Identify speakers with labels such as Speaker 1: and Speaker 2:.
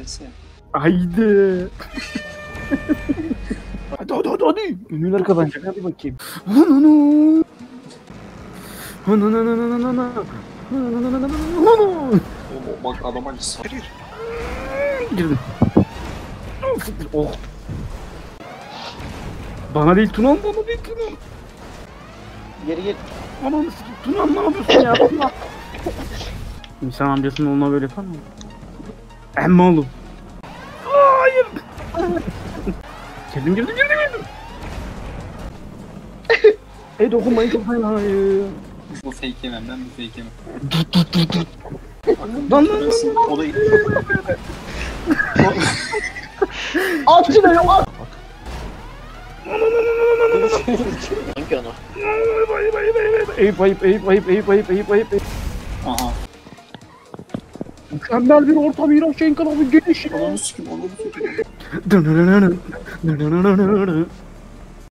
Speaker 1: vs.
Speaker 2: Haydi. Hadi. Ünlüler kazanacak hadi bakayım.
Speaker 1: Bak adam acısı.
Speaker 2: Girdim. Oh. Bana değil Tunan, bana değil Tunan.
Speaker 3: Geri.
Speaker 2: Ananı sikeyim. Tunan ne yapıyorsun ya? Tunan. İnsan amcasının oğluna böyle yapar mı? Emma oğlum. Hayır. Girdim. Dokunmayın çok fena. Hayır.
Speaker 1: Bu fake yemem, ben bu fake yemem.
Speaker 2: Lan.
Speaker 1: O da
Speaker 3: At şunu at. Hangi ana?
Speaker 2: Ayıp.
Speaker 1: aha.
Speaker 2: Mükemmel bir orta Miraşenko abi geliş.
Speaker 1: Onu sikim.